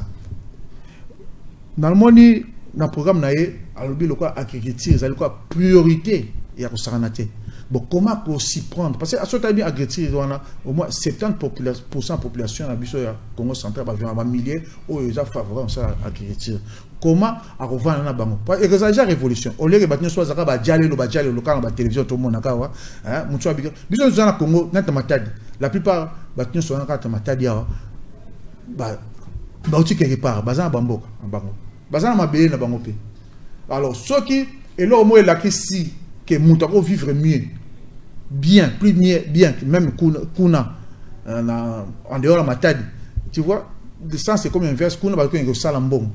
Dans le monde dans le programme naé alobi lokwa agriculture ezali quoi priorité ya ko saranate. Bon comment pour s'y prendre parce que à ce temps bien agriculture wana au moins 70% population na biso ya Congo central ba milliers o eza favorable ça agriculture. Comment à revendre na bango parce que ça déjà révolution au lieu que batino soit zaka ba jale lo quand ba télévision tout le monde nakawa hein mutu abika biso na Congo na matadi la plupart batino soit na matadi ya ba uti quelque part bazana bamboka bango bazana mabele na bango pe alors ceux qui et là au moins la si que mutu ko vivre mieux bien plus bien même kuna en dehors la matadi tu vois le sens c'est comme inverse kuna ba ko ngo sala mbongo.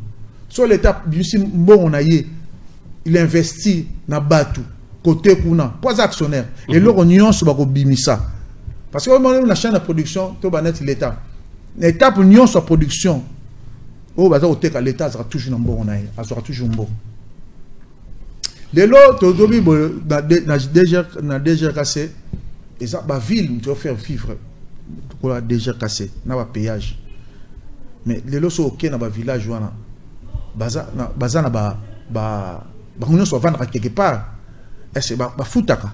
Sur l'État, bon, il investit dans Batu, côté Kuna, pas actionnaire. Et là, on y a un bimisa. Parce que on a une chaîne de production, tout net l'État. L'État pour une sa production. Oh, l'État sera toujours un bon, sera toujours un bon. De l'autre, dans déjà cassé, et ça, la ville, tu vas faire vivre. Pour la déjà cassé, n'a pas péage. Mais de l'autre, ok, dans le village, baza na ba on soit vendre quelque part est ba futaka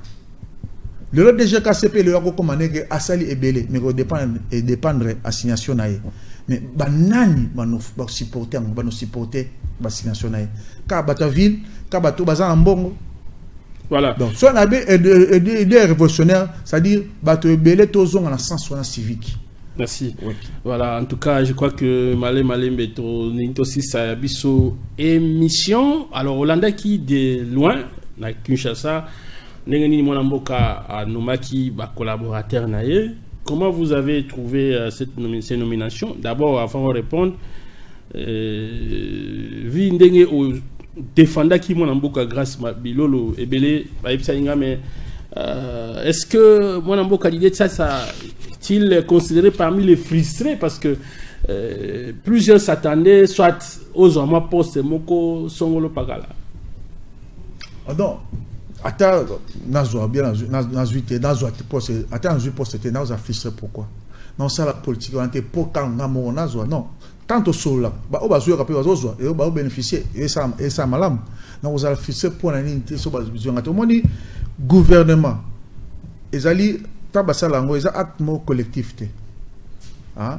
le lot déjà KCP le ko commander que asali ebele mais ko dépendre assignation nae mais banani ba supporter ba assignation nae ka bata ville ka bato baza na mbongo voilà donc soit na des révolutionnaires c'est-à-dire bato ebele tozonga na sens civique. Merci. Oui. Voilà, en tout cas, je crois que Malé Beto Nintosi Sayabiso émission. Alors, Hollanda qui de loin, na Kinshasa, Nengeni Monamboka à Nomaki, collaborateur naïe. Comment vous avez trouvé ces nominations? D'abord, avant de répondre, vu Ndenge au défenda qui Monamboka grâce à Bilolo et Belé, mais est-ce que Monamboka l'idée de ça est-il considéré parmi les frustrés parce que plusieurs s'attendaient soit aux hommes poste Moko Songolo Pagala. Non, attends, Nazo bien Nazo poste attends poste c'était Nazo frustré pourquoi? Non ça la politique on était pour quand Namo Nazo non tant au sol là ba obazo ka pe bazo et ba bénéficier et ça malam non vous allez frustré pour la ligne sur base vision à tout monde gouvernement ezali tabasa lango eza acte mo collectivité hein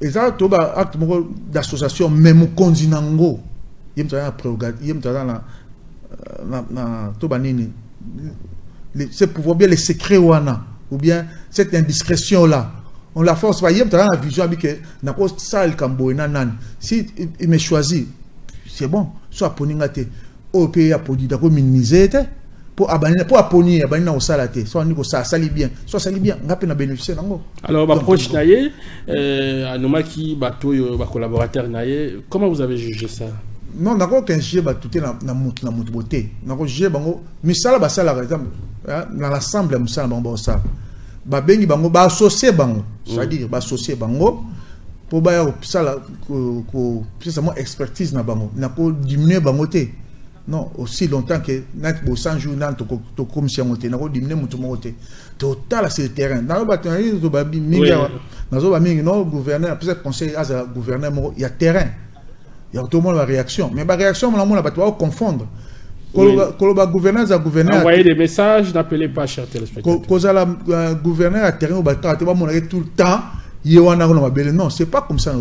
eza to ba acte mo d'association même konzinango yemta prérogative yemta na to ba nini c'est pouvoir bien les secrets wana ou bien cette indiscrétion là on la force pas yemta na vision abike na ko sal kambo na nan si il me choisit c'est bon soit poninga te au pays a podi da ko minimiser te pour abonner abonner au salaté soit on ça sali bien soit sali bien ngapi na bénéficier nango. Alors ba proche naie anomaki bato ba collaborateur naie comment vous avez jugé ça? Non d'accord qu'un jeu ba touté na mutu beauté nako jeu bango misala ba sala par exemple dans l'assemblée musala bango ça ba bengi bango ba associer bango c'est-à-dire ba associer bango pour ba ya sala ko précisément expertise na bango nako diminuer bango té. Non, aussi longtemps que nous sommes 100 jours dans le commission, nous avons diminué mon total sur le terrain. Dans le bâtiment, nous avons gouverneur, peut-être conseil à gouverneur, il y a terrain. Il y a tout le monde la réaction. Mais la réaction, on va confondre. Quand le gouverneur envoyer des messages, n'appelez pas cher téléspectateur. Quand le gouverneur a terrain, on va tout le temps. Non, c'est pas comme ça.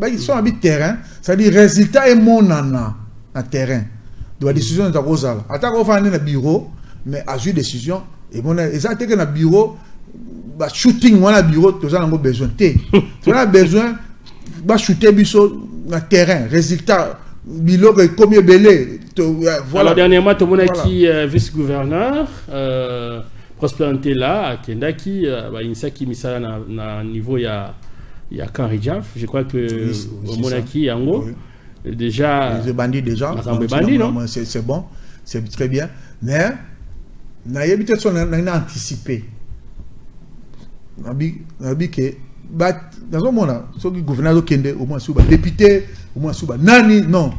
Ils sont à terrain, c'est-à-dire résultat est mon nana à terrain. De la décision de la Rosal. Attends, on va aller dans le bureau, mais à une décision, et bon, exactement que dans le bureau, shooting, on a le bureau, tu as besoin. Tu as besoin de shooter dans le terrain. Résultat, bilo comme belé. Voilà. Alors, dernièrement, tout le monde qui est vice-gouverneur, Prosperité là, Kendaki, Insaki Misala na niveau il y a Kanri Jaf, je crois que au Monaki Yango déjà les bandits déjà c'est bon, c'est très bien, mais na yebite son na anticipé nabi que dans un moment so ki gouverneur do kende au moins suba député au moins suba nani non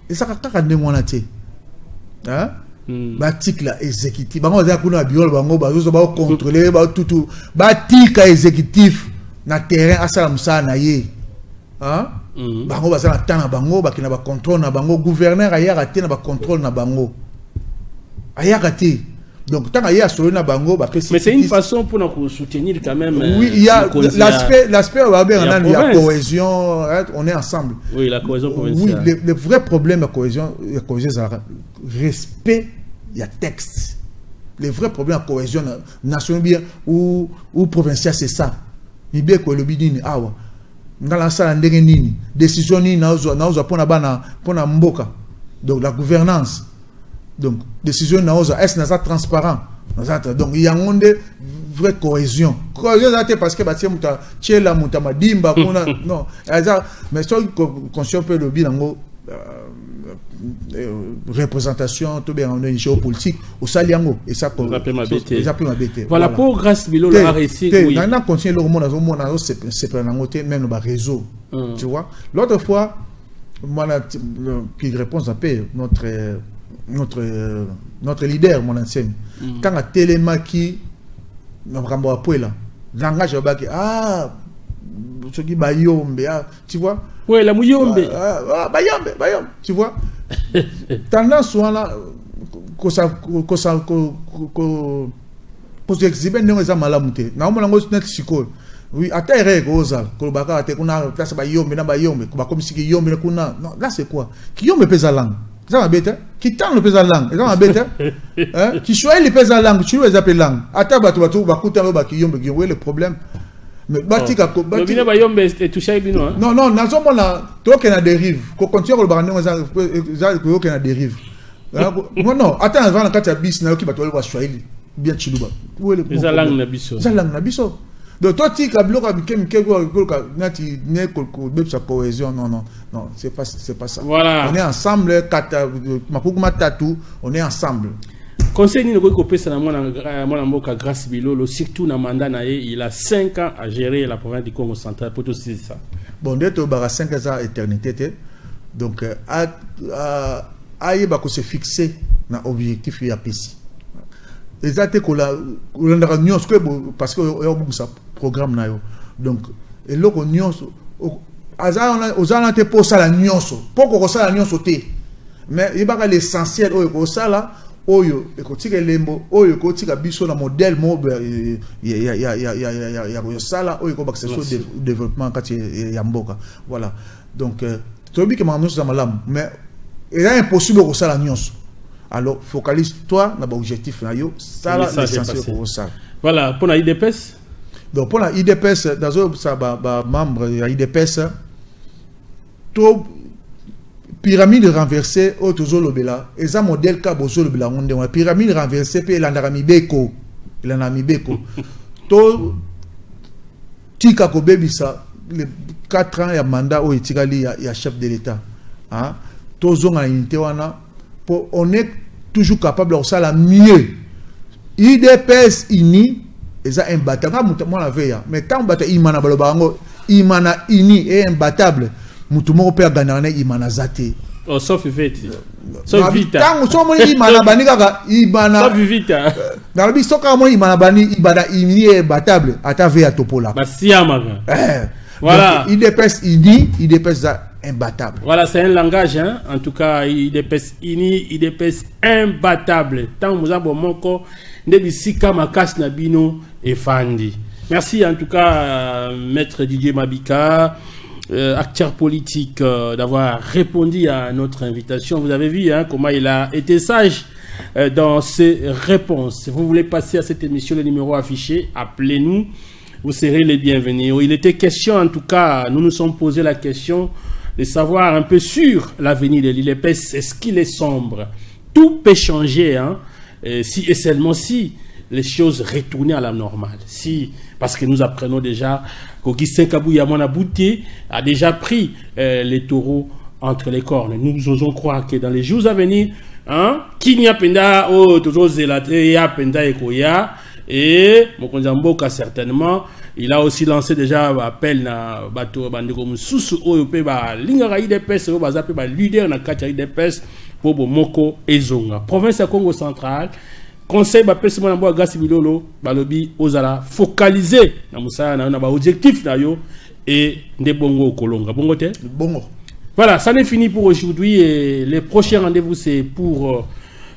et ça kaka de mona té hein batik la exécutif bango za kuna biol bango bazo ba contrôler ba tout batik exécutif na terrain asala musa na ye hein bango ba na tana bango ba kina ba contrôle na bango gouverneur aya raté na ba contrôle na bango aya raté. Donc, tant qu'il y a sur le bango, mais c'est une façon pour nous soutenir quand même. Oui, il y a l'aspect où il y a cohésion, on est ensemble. Oui, la cohésion provinciale. Oui, le vrai problème de la cohésion, c'est respect, il y a texte. Le vrai problème de la cohésion nationale ou provinciale, c'est ça. Il y a que le bidini, dans la salle, décision, pour la mboka. Donc, la gouvernance. Donc, décision est transparent. Donc, il y a une vraie cohésion. Cohésion, c'est parce que non, mais si on conscient peu le bilan, représentation, tout bien, on est géopolitique, au Saliango, et ça peut m'embêter. Voilà, pour Grâce Bilo, le récit. Oui, on a continué le monde, c'est pas un même le réseau. Tu vois, l'autre fois, moi, qui répond un peu, notre leader, mon ancien, quand la télémaki, langage ce qui bayombe, tu vois? Oui, la mouillombe. Bayombe, tu vois? Tendance soit là, que ça exhiber non les amalamute. Na on lango net psycho. Oui, atterre goza, ko baka te kuna place bayombe na bayombe, ko comme si yombe kuna. Non, là c'est quoi? Qui yombe pesa langue. Ça m'a bête, qui tend le pesa langue, ça m'a bête, hein? Qui choisit le pesa langue, tu les appelles langue. Ata batu bakuta ba ki yombe ki le problème. Mais batika ko batika ba yombe est touché bino hein. Non non, nazo mona to ke na dérive, ko continue ko bana za ko ke na dérive. Non, attends avant quand tu as bis na ki batu ba choisir bien chiluba. Où est le pesa langue na biso. Ça langue na biso. Donc toi tu as bloqué nati ne ko sa cohésion non c'est pas ça. Voilà. On est ensemble on est ensemble. Conseil ni ko pesa na mwana mboka Grâce Bilolo surtout na mandat na il a 5 ans à gérer la province du Congo central pour tout ça. Bon d'être bara 5 ans à éternité donc ba ko se fixer na objectif ya PC. Exactement que la union parce que il y a beaucoup ça programme na yo donc et là union aux années pour ça la union pour ça la union sauter mais il y a l'essentiel au ça là oyo ekotika lembo oyo ekotika biso na modèle mobe ya ça là oyo ko bakse sur développement quand ya mboka voilà donc tobi que mamno ça malam mais il est impossible que ça la union. Alors, focalise-toi dans l'objectif. Ça, l'essentiel pour ça. Voilà, pour la IDPS. Donc, pour la IDPS, dans le membre de la IDPS, tout pyramide renversée, autour de l'obéla, et ça, modèle cas, bozo le bela, on a pyramide renversée, puis l'andarami beko. L'andarami beko. Tout, tika ko baby ça, les 4 ans, il y a mandat, où il y a chef de l'État. Tout zone à unité, on est toujours capable de faire la mieux. IDPS ini est imbattable. Moi la veille, mais tant que imana balobango, imana ini est imbattable. Mutumo peut gagner imana zate. Oh sauf vite. Sauf vite. Tant que somo imana bani kaka imana. Sauf vite. Dans le bisoka mo imana bani ibada ini est imbattable. Ata veille topola. Basiama. Voilà. IDPS ini, IDPS imbattable. Voilà, c'est un langage, hein? En tout cas, IDPS ini, IDPS imbattable. Tant que vous avez mon corps, Nebisika Makas Nabino et Fandi. Merci en tout cas, Maître Didier Mabika, acteur politique, d'avoir répondu à notre invitation. Vous avez vu comment il a été sage dans ses réponses. Vous voulez passer à cette émission, le numéro affiché, appelez-nous. Vous serez les bienvenus. Il était question, en tout cas, nous nous sommes posé la question de savoir un peu sur l'avenir de l'IDPS. Est-ce qu'il est sombre? Tout peut changer, hein? Si et seulement si les choses retourner à la normale. Si, parce que nous apprenons déjà qu'Augustin Kabouya Monabouté a déjà pris les taureaux entre les cornes. Nous osons croire que dans les jours à venir, qui n'y a penda, toujours zélaté, ya penda ekoya, et Mokonzamboka certainement, il a aussi lancé déjà appel na bato bandeko mususu oyo pe ba lingara IDPS oyo baza pe ba leader na kati IDPS pour Bomoko ezonga. Province ya Congo central, conseil ba pesi mona mbo gasi bilolo balobi ozala focaliser na musala na ba objectif na yo et ndebongo kolonga. Bongo te? Bongo. Voilà, ça n'est fini pour aujourd'hui et les prochains rendez-vous c'est pour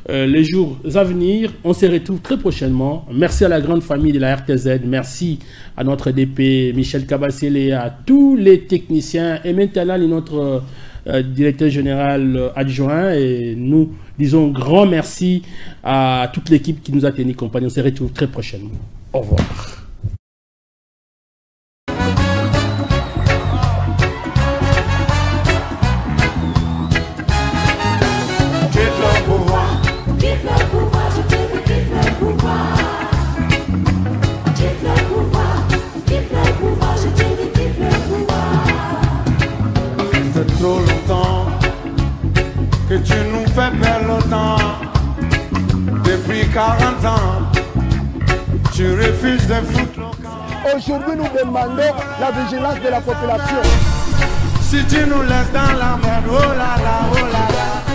les jours à venir. On se retrouve très prochainement. Merci à la grande famille de la RTZ. Merci à notre DP Michel Kabassele et à tous les techniciens. Et maintenant, notre directeur général adjoint. Et nous disons grand merci à toute l'équipe qui nous a tenu compagnie. On se retrouve très prochainement. Au revoir. Trop longtemps que tu nous fais perdre le temps. Depuis 40 ans, tu refuses de foutre le camp. Aujourd'hui, nous demandons la vigilance de la population. Si tu nous laisses dans la merde, oh là là, oh là là.